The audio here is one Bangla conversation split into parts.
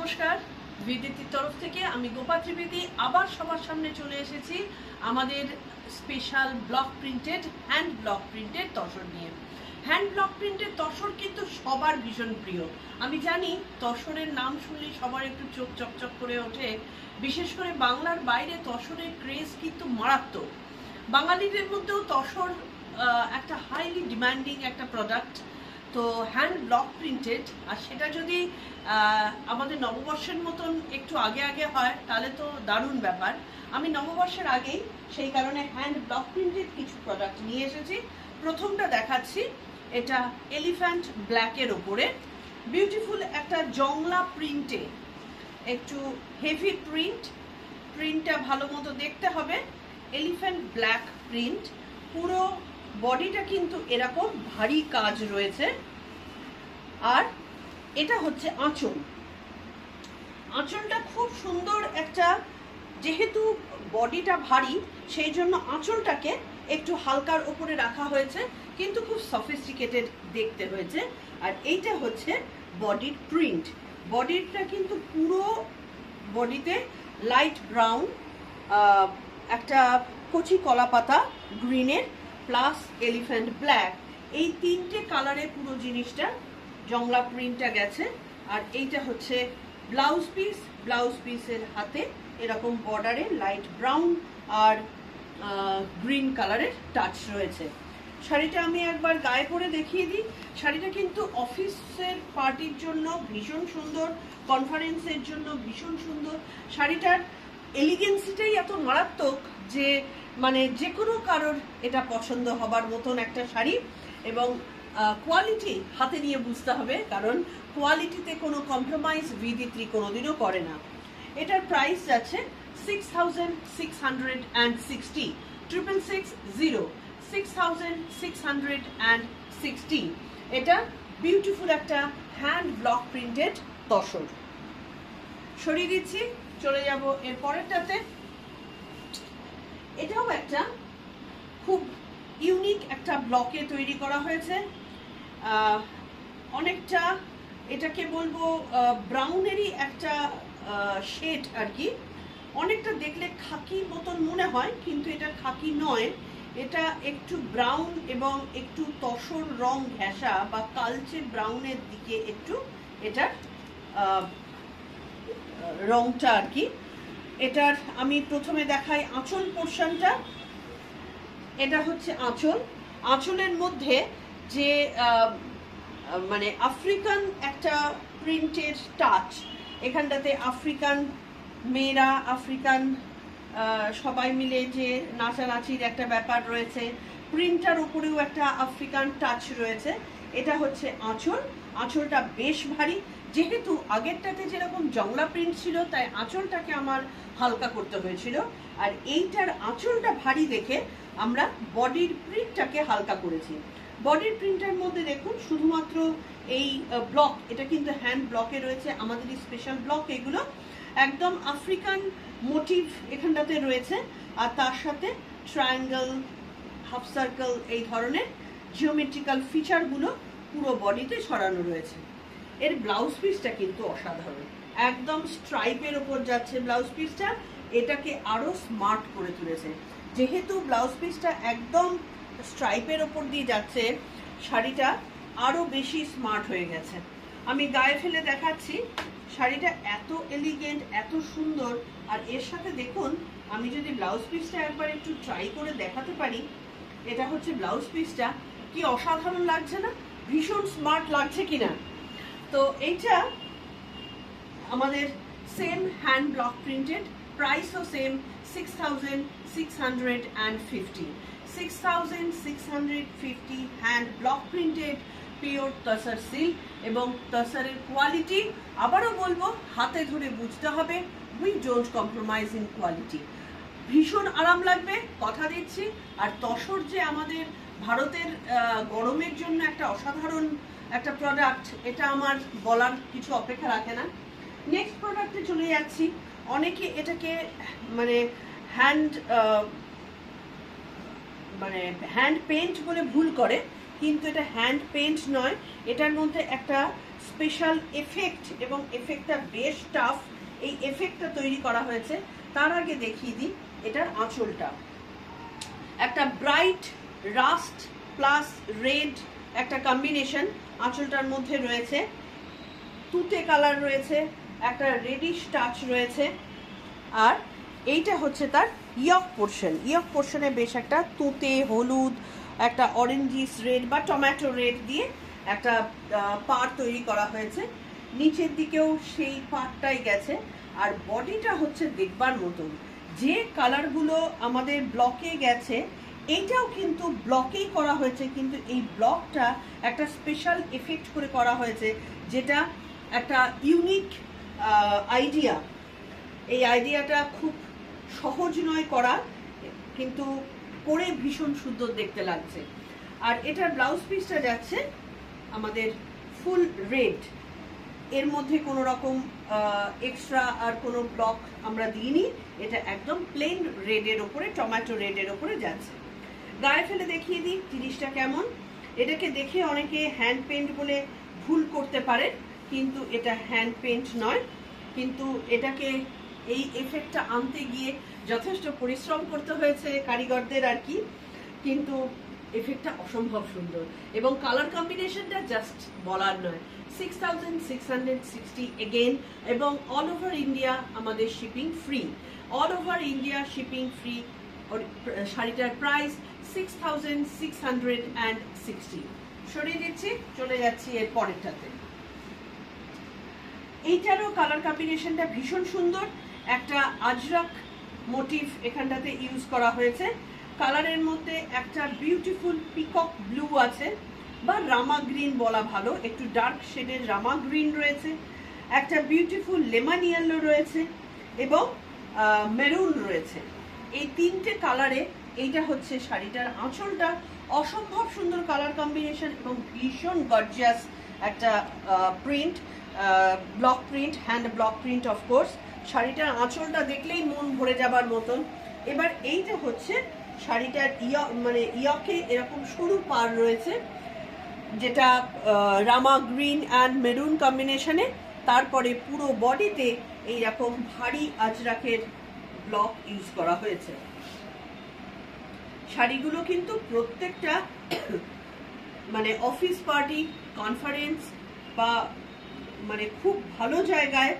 নমস্কার, বিদিতির তরফ থেকে আমি গোপা ত্রিবেদী আবার সবার সামনে চলে এসেছি আমাদের special block printed hand block printed tussar নিয়ে। হ্যান্ড ব্লক প্রিন্টেড তসর কিন্তু সবার ভীষণ প্রিয়। আমি জানি তসরের নাম শুনলেই সবার একটু চোখ চকচক করে ওঠে। বিশেষ করে বাংলার বাইরে তসরের ক্রেজ কিন্তু মারাত্মক। বাঙালিদের মধ্যেও তসর একটা হাইলি ডিমান্ডিং একটা প্রোডাক্ট। তো হ্যান্ড ব্লক প্রিন্টেড, আর সেটা যদি আমাদের নববর্ষের মতন একটু আগে আগে হয় তাহলে তো দারুণ ব্যাপার। আমি নববর্ষের আগেই সেই কারণে হ্যান্ড ব্লক প্রিন্টেড কিছু প্রোডাক্ট নিয়ে এসেছি। প্রথমটা দেখাচ্ছি, এটা এলিফ্যান্ট ব্ল্যাকের ওপরে বিউটিফুল একটা জংলা প্রিন্টে, একটু হেভি প্রিন্টটা ভালো মতো দেখতে হবে। এলিফ্যান্ট ব্ল্যাক প্রিন্ট, পুরো বডিটা কিন্তু এরকম ভারী কাজ রয়েছে। আর এটা হচ্ছে আঁচলটা খুব সুন্দর একটা, যেহেতু বডিটা ভারী সেই জন্য আঁচলটাকে একটু হালকার উপরে রাখা হয়েছে, কিন্তু খুব সফিস্টিকেটেড দেখতে হয়েছে। আর এইটা হচ্ছে বডির প্রিন্ট। বডিটা কিন্তু পুরো বডিতে লাইট ব্রাউন, একটা কচি কলা পাতা গ্রিনের প্লাস এলিফ্যান্ট ব্ল্যাক, এই তিনটে কালারে পুরো জিনিসটা জংলা প্রিন্টটা গেছে। আর এইটা হচ্ছে ব্লাউজ পিসের হাতে এরকম বর্ডারে লাইট ব্রাউন আর গ্রিন কালারের টাচ রয়েছে। শাড়িটা আমি একবার গায়ে পরে দেখিয়ে দিই। শাড়িটা কিন্তু অফিসের পার্টির জন্য ভীষণ সুন্দর, কনফারেন্সের জন্য ভীষণ সুন্দর। শাড়িটার এলিগেন্সিটাই এত মারাত্মক যে মানে যে কোনো কারোর এটা পছন্দ হবার মতন একটা শাড়ি। এবং কোয়ালিটি হাতে নিয়ে বুঝতে হবে, কারণ কোয়ালিটিতে কোনো কম্প্রোমাইজ বিদিত্রী কোনোদিনও করে না। এটার প্রাইস যাচ্ছে 6,660, 6,660। এটা বিউটিফুল একটা হ্যান্ড ব্লক প্রিন্টেড তসর। সরিয়ে দিচ্ছি, চলে যাব এর পরেরটাতে। এটাও একটা খুব ইউনিক একটা ব্লকে তৈরি করা হয়েছে। অনেকটা এটাকে বলবো ব্রাউনেরই একটা শেড আর কি। অনেকটা দেখলে খাকি মতন মনে হয়, কিন্তু এটা খাকি নয়, এটা একটু ব্রাউন এবং একটু তসর রং ঘেঁষা বা কালচে ব্রাউনের দিকে একটু এটার রংটা আর কি। এটার আমি প্রথমে দেখাই আঁচল পোর্শনটা। এটা হচ্ছে আঁচলের মধ্যে যে মানে আফ্রিকান একটা প্রিন্টের টাচ। এখানটাতে আফ্রিকান মেয়েরা, আফ্রিকান সবাই মিলে যে নাচানাচির একটা ব্যাপার রয়েছে, প্রিন্টার উপরেও একটা আফ্রিকান টাচ রয়েছে। এটা হচ্ছে আঁচলটা বেশ ভারী। যেহেতু আগেরটাতে যেরকম জংলা প্রিন্ট ছিল, তাই আঁচলটাকে আমার হালকা করতে হয়েছিল। আর এইটার আঁচলটা ভারী দেখে আমরা বডির প্রিন্টটাকে হালকা করেছি। বডির প্রিন্টের মধ্যে দেখুন শুধুমাত্র এই ব্লক, এটা কিন্তু হ্যান্ড ব্লকে রয়েছে, আমাদের স্পেশাল ব্লক এগুলো। একদম আফ্রিকান মোটিভ এখানটাতে রয়েছে, আর তার সাথে ট্রায়াঙ্গেল, হাফ সার্কেল, এই ধরনের জিওমেট্রিক্যাল ফিচারগুলো পুরো বডিতে ছড়ানো রয়েছে। এর ব্লাউজ পিসটা কিন্তু অসাধারণ, একদম স্ট্রাইপের ওপর যাচ্ছে ব্লাউজ পিসটা, এটাকে আরো স্মার্ট করে তুলেছে। যেহেতু ব্লাউজ পিসটা একদম স্ট্রাইপের ওপর দিয়ে যাচ্ছে, শাড়িটা আরো বেশি স্মার্ট হয়ে গেছে। আমি গায়ে ফেলে দেখাচ্ছি, শাড়িটা এত এলিগেন্ট, এত সুন্দর। আর এর সাথে দেখুন, আমি যদি ব্লাউজ পিসটা একবার একটু ট্রাই করে দেখাতে পারি, এটা হচ্ছে ব্লাউজ পিসটা, কি অসাধারণ লাগছে না? ভীষণ স্মার্ট লাগছে কিনা? তো এইটা আমাদের সেম হ্যান্ড ব্লক প্রিন্টেড, প্রাইসও same 6,650 hand block printed pure tussar silk. এবং তসরের কোয়ালিটি আবারও বলবো, হাতে ধরে বুঝতে হবে, we don't compromise in quality. ভীষণ আরাম লাগবে, কথা দিচ্ছি। আর তসর যে আমাদের ভারতের গরমের জন্য একটা অসাধারণ একটা প্রোডাক্ট, এটা আমার বলার কিছু অপেক্ষা রাখে না। নেক্সট প্রোডাক্টে চলে যাচ্ছি। অনেকে এটাকে মানে হ্যান্ড পেইন্ট বলে ভুল করে, কিন্তু এটা হ্যান্ড পেন্ট নয়, এটার মধ্যে একটা স্পেশাল এফেক্ট, এবং এফেক্টটা বেশ টাফ। এই এফেক্টটা তৈরি করা হয়েছে। তার আগে দেখিয়ে দিই এটার আঁচলটা। একটা ব্রাইট রাস্ট প্লাস রেড একটা কম্বিনেশন আঁচলটার মধ্যে রয়েছে। তুতে কালার রয়েছে, একটা রেডিশ টাচ রয়েছে। আর এইটা হচ্ছে তার ইয়ক পোর্শন। ইয়ক পোর্শনে বেশ একটা তুতে, হলুদ, একটা অরেঞ্জিস রেড বা টমেটো রেড দিয়ে একটা পাড় তৈরি করা হয়েছে। নিচের দিকেও সেই পাড়টাই গেছে। আর বডিটা হচ্ছে দেখবার মতন। যে কালারগুলো আমাদের ব্লকে গেছে এইটাও কিন্তু ব্লকেই করা হয়েছে, কিন্তু এই ব্লকটা একটা স্পেশাল এফেক্ট করে করা হয়েছে, যেটা একটা ইউনিক আইডিয়া। এই আইডিয়াটা খুব সহজ নয় করা, কিন্তু পরে ভীষণ সুন্দর দেখতে লাগছে। আর এটার ব্লাউজ পিসটা যাচ্ছে আমাদের ফুল রেড। এর মধ্যে কোনো রকম এক্সট্রা আর কোনো ব্লক আমরা দিইনি, এটা একদম প্লেন রেডের ওপরে, টমেটো রেডের ওপরে যাচ্ছে। গায়ে ফেলে দেখিয়ে দিই জিনিসটা কেমন। এটাকে দেখে অনেকে হ্যান্ড পেন্ট বলে ভুল করতে পারে, কিন্তু এটা হ্যান্ড পেন্ট নয়। কিন্তু এটাকে এই এফেক্টটা আনতে গিয়ে যথেষ্ট পরিশ্রম করতে হয়েছে কারিগরদের আর কি, কিন্তু এফেক্টটা অসম্ভব সুন্দর এবং কালার কম্বিনেশনটা জাস্ট বলার নয়। 6660 এগেন, এবং অল ওভার ইন্ডিয়া আমাদের shipping free. All over India shipping free. শাড়িটার প্রাইস 6660। সরিয়ে দিচ্ছি, চলে যাচ্ছি এর পরেরটাতে। এইটারও কালার কম্বিনেশনটা ভীষণ সুন্দর। একটা আজরাক মোটিভ এখানটাতে ইউজ করা হয়েছে। কালারের মধ্যে একটা বিউটিফুল পিকক ব্লু আছে, বা রামা গ্রিন বলা ভালো, একটু ডার্ক শেডের রামা গ্রিন রয়েছে, একটা বিউটিফুল লেমন ইয়েলো রয়েছে, এবং মেরুন রয়েছে। এই তিনটে কালারে এইটা হচ্ছে শাড়িটার আঁচলটা। অসম্ভব সুন্দর কালার কম্বিনেশন এবং ভীষণ গর্জিয়াস একটা print, block print, hand block print of course. শাড়িটার আঁচলটা দেখলেই মন ভরে যাবার মতন। এবার এইটা হচ্ছে শাড়িটার ইয়কে এরকম সরু পাড় রয়েছে, যেটা রামা গ্রিন অ্যান্ড মেরুন কম্বিনেশনে। তারপরে পুরো বডিতে এইরকম ভারী আজরাকের ব্লক ইউজ করা হয়েছে। শাড়িগুলো কিন্তু প্রত্যেকটা অফিস পার্টি, কনফারেন্স বা খুব ভালো জায়গায়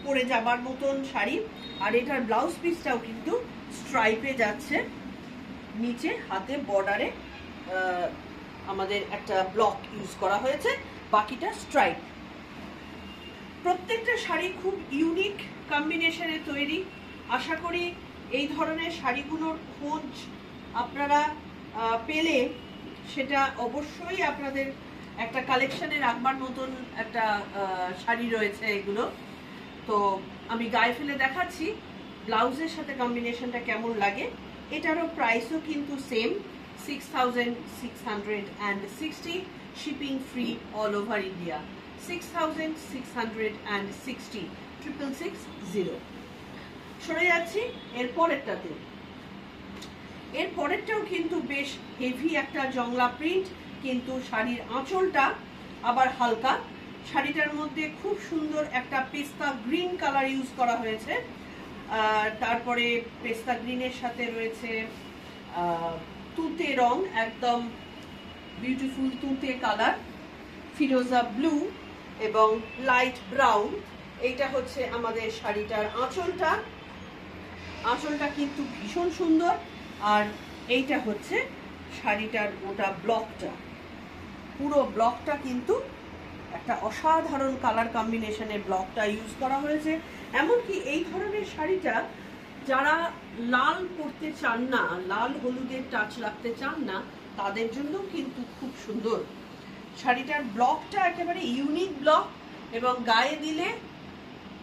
পরে যাবার মতন শাড়ি। আর এটার ব্লাউজ পিসটাও কিন্তু স্ট্রাইপে যাচ্ছে, নিচে হাতে বর্ডারে আমাদের একটা ব্লক ইউজ করা হয়েছে, বাকিটা স্ট্রাইপ। প্রত্যেকটা শাড়ি খুব ইউনিক কম্বিনেশনে তৈরি। আশা করি এই ধরনের শাড়িগুলোর খোঁজ আপনারা পেলে সেটা অবশ্যই আপনাদের একটা কালেকশনে রাখবার মতন একটা শাড়ি রয়েছে এগুলো। তো আমি গায়ে ফেলে দেখাচ্ছি ব্লাউজের সাথে কম্বিনেশনটা কেমন লাগে। এটারও প্রাইসও কিন্তু same, 6660, shipping free all over India. 6660, 66660। সরে যাচ্ছি এর পরেরটাতে। এর পরেরটাও কিন্তু বেশ হেভি একটা জংলা প্রিন্ট, কিন্তু শাড়ির আঁচলটা আবার হালকা। শাড়িটার মধ্যে খুব সুন্দর একটা পেস্তা গ্রিন কালার ইউজ করা হয়েছে। তারপরে পেস্তা গ্রিনের সাথে রয়েছে তুতে রং, একদম বিউটিফুল তুতে কালার, ফিরোজা ব্লু এবং লাইট ব্রাউন। এইটা হচ্ছে আমাদের শাড়িটার আঁচলটা। আঁচলটা কিন্তু ভীষণ সুন্দর। আর এইটা হচ্ছে শাড়িটার গোটা ব্লকটা। পুরো ব্লকটা কিন্তু একটা অসাধারণ কালার কম্বিনেশনের ব্লকটা ইউজ করা হয়েছে। এমনকি এই ধরনের শাড়িটা যারা লাল পরতে চান না, লাল হলুদের টাচ রাখতে চান না, তাদের জন্য কিন্তু খুব সুন্দর। শাড়িটার ব্লকটা একেবারে ইউনিক ব্লক, এবং গায়ে দিলে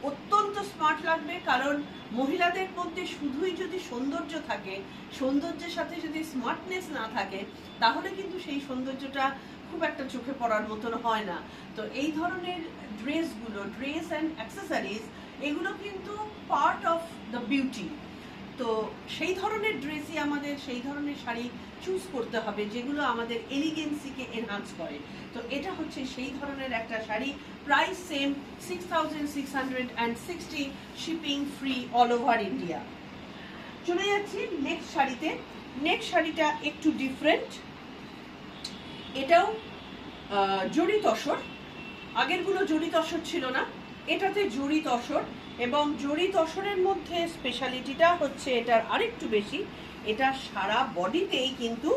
অত্যন্ত স্মার্ট লাগবে। কারণ মহিলাদের মধ্যে শুধুই যদি সৌন্দর্য থাকে, সৌন্দর্যের সাথে যদি স্মার্টনেস না থাকে, তাহলে কিন্তু সেই সৌন্দর্যটা খুব একটা চোখে পড়ার মতন হয় না। তো এই ধরনের ড্রেসগুলো, ড্রেস অ্যান্ড অ্যাক্সেসরিজ, এগুলো কিন্তু পার্ট অফ দ্য বিউটি। তো সেই ধরনের ড্রেসই আমাদের, সেই ধরনের শাড়ি চুজ করতে হবে যেগুলো আমাদের এলিগেন্সিকে এনহান্স করে। তো এটা হচ্ছে সেই ধরনের একটা sari, price same 6660, shipping free all over India. চলে যাচ্ছি নেক্সট শাড়িতে। নেক্সট শাড়িটা একটু ডিফারেন্ট, এটাও জড়ি তসর। আগেরগুলো জড়ি তসর ছিল না, এটাতে জড়ি তসর, এবং জড়ি তসরের মধ্যে স্পেশালিটিটা হচ্ছে এটার আরেকটু বেশি, এটা সারা বডিতেই কিন্তু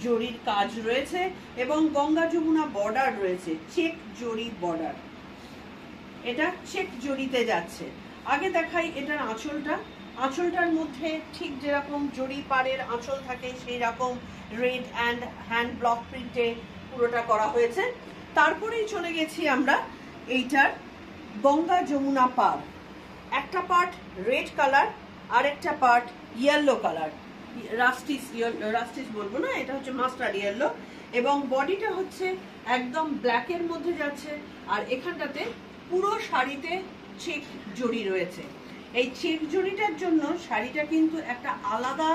জড়ির কাজ রয়েছে এবং গঙ্গা যমুনা বর্ডার রয়েছে, চেক জড়ি বর্ডার, এটা চেক জড়িতে যাচ্ছে। আগে দেখাই এটার আঁচলটা। আঁচলটার মধ্যে ঠিক যেরকম জড়ি পাড়ের আঁচল থাকে সেই রকম রেড অ্যান্ড হ্যান্ড ব্লক প্রিন্টে পুরোটা করা হয়েছে। তারপরেই চলে গেছি আমরা এইটার গঙ্গা যমুনা পাড়। একটা পার্ট রেড কালার আর একটা পার্ট ইয়েলো কালার, রাস্টিস বলবো না, এটা হচ্ছে মাস্টার্ড ইয়েলো, এবং বডিটা হচ্ছে একদম ব্ল্যাকের মধ্যে যাচ্ছে। আর এখানটাতে পুরো শাড়িতে চেক জড়ি রয়েছে। এই চেক জড়িটার জন্য শাড়িটা কিন্তু একটা আলাদা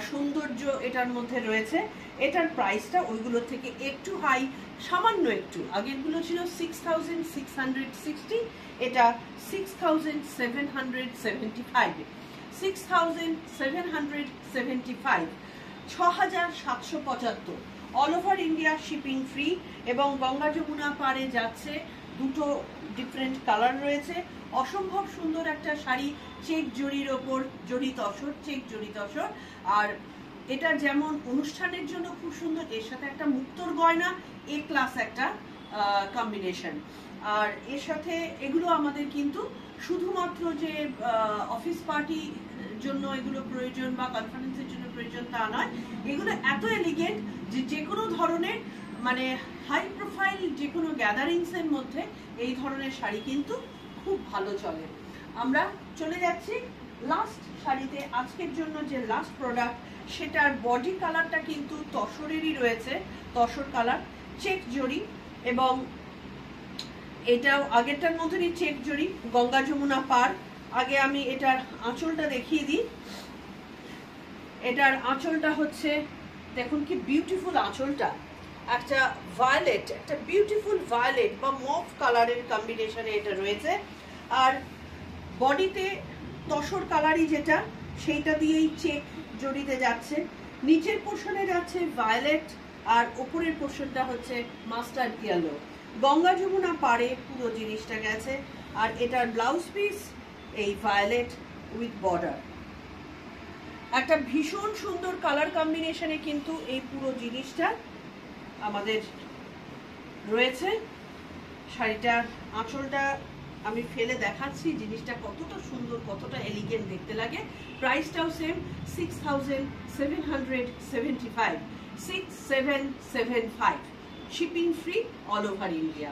সৌন্দর্য এটার মধ্যে রয়েছে। এটার প্রাইসটা ওইগুলোর থেকে একটু হাই, সামান্য একটু। আগেরগুলো ছিল 6660, এটা 6775, 6775, 6775, all over India shipping free. এবং গঙ্গা যমুনা পাড়ে যাচ্ছে, দুটো ডিফারেন্ট কালার রয়েছে। অসম্ভব সুন্দর একটা শাড়ি, চেক জড়ির ওপর জড়ি তসর, চেক জড়ি তসর। আর এটা যেমন অনুষ্ঠানের জন্য খুব সুন্দর, এর সাথে একটা মুক্তোর গয়না, এ ক্লাস একটা কম্বিনেশন। আর এর সাথে এগুলো আমাদের কিন্তু শুধুমাত্র যে অফিস পার্টি জন্য এগুলো প্রয়োজন বা কনফারেন্সের জন্য প্রয়োজন তা নয়, এগুলো এত এলিগেন্ট যে যে কোনো ধরনের মানে হাই প্রোফাইল যে কোনো গ্যাদারিংস এর মধ্যে এই ধরনের শাড়ি কিন্তু খুব ভালো চলে। আমরা চলে যাচ্ছি লাস্ট শাড়িতে। আজকের জন্য যে লাস্ট প্রোডাক্ট, সেটার বডি কালারটা কিন্তু তসরেরই রয়েছে, তসর কালার, চেক জড়ি, এবং এটাও আগেরটার মতনই চেক জড়ি, গঙ্গা যমুনা পাড়। আগে আমি এটার আঁচলটা দেখিয়ে দিই। এটার আঁচলটা হচ্ছে, দেখুন কি বিউটিফুল আঁচলটা, একটা ভায়োলেট, একটা বিউটিফুল ভায়োলেট বা মভ কালারের কম্বিনেশনে এটা রয়েছে। আর বডিতে তসর কালারই যেটা, সেইটা দিয়েই চেক জড়িতে যাচ্ছে। নিচের পোর্শনে যাচ্ছে ভায়োলেট, আর উপরের পোর্শনটা হচ্ছে মাস্টার্ড ইয়েলো। গঙ্গা যমুনা পাড়ে পুরো জিনিসটা গেছে। আর এটার ব্লাউজ পিস এই ভায়োলেট উইথ বর্ডার, একটা ভীষণ সুন্দর কালার কম্বিনেশনে কিন্তু এই পুরো জিনিসটা আমাদের রয়েছে। শাড়িটার আঁচলটা আমি ফেলে দেখাচ্ছি জিনিসটা কতটা সুন্দর, কতটা এলিগেন্ট দেখতে লাগে। প্রাইসটাও same 6775, 6775, shipping free all over India.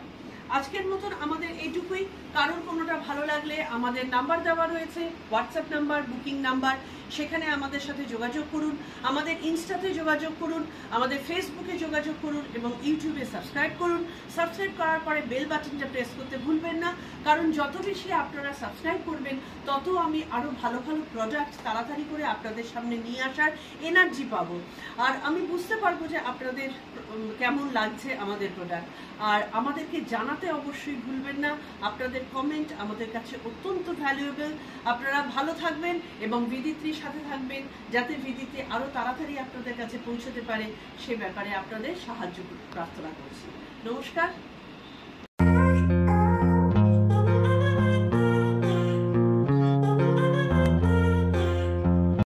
আজকের মতন আমাদের এইটুকুই। কারোর কোনোটা ভালো লাগলে আমাদের নাম্বার দেওয়া রয়েছে, হোয়াটসঅ্যাপ নাম্বার, বুকিং নাম্বার, সেখানে আমাদের সাথে যোগাযোগ করুন, আমাদের ইনস্টাতে যোগাযোগ করুন, আমাদের ফেসবুকে যোগাযোগ করুন, এবং ইউটিউবে সাবস্ক্রাইব করুন। সাবস্ক্রাইব করার পরে বেল বাটনটা প্রেস করতে ভুলবেন না, কারণ যত বেশি আপনারা সাবস্ক্রাইব করবেন তত আমি আরও ভালো ভালো প্রোডাক্ট তাড়াতাড়ি করে আপনাদের সামনে নিয়ে আসার এনার্জি পাবো। আর আমি বুঝতে পারবো যে আপনাদের কেমন লাগছে আমাদের প্রোডাক্ট। আর আমাদেরকে জানাতে অবশ্যই ভুলবেন না, আপনাদের কমেন্ট আমাদের কাছে অত্যন্ত ভ্যালুয়েবল। আপনারা ভালো থাকবেন এবং বিদিত্রীর সাথে থাকবেন, যাতে বিদিত্রী আরও তাড়াতাড়ি আপনাদের কাছে পৌঁছতে পারে, সে ব্যাপারে আপনাদের সাহায্য প্রার্থনা করছি। নমস্কার।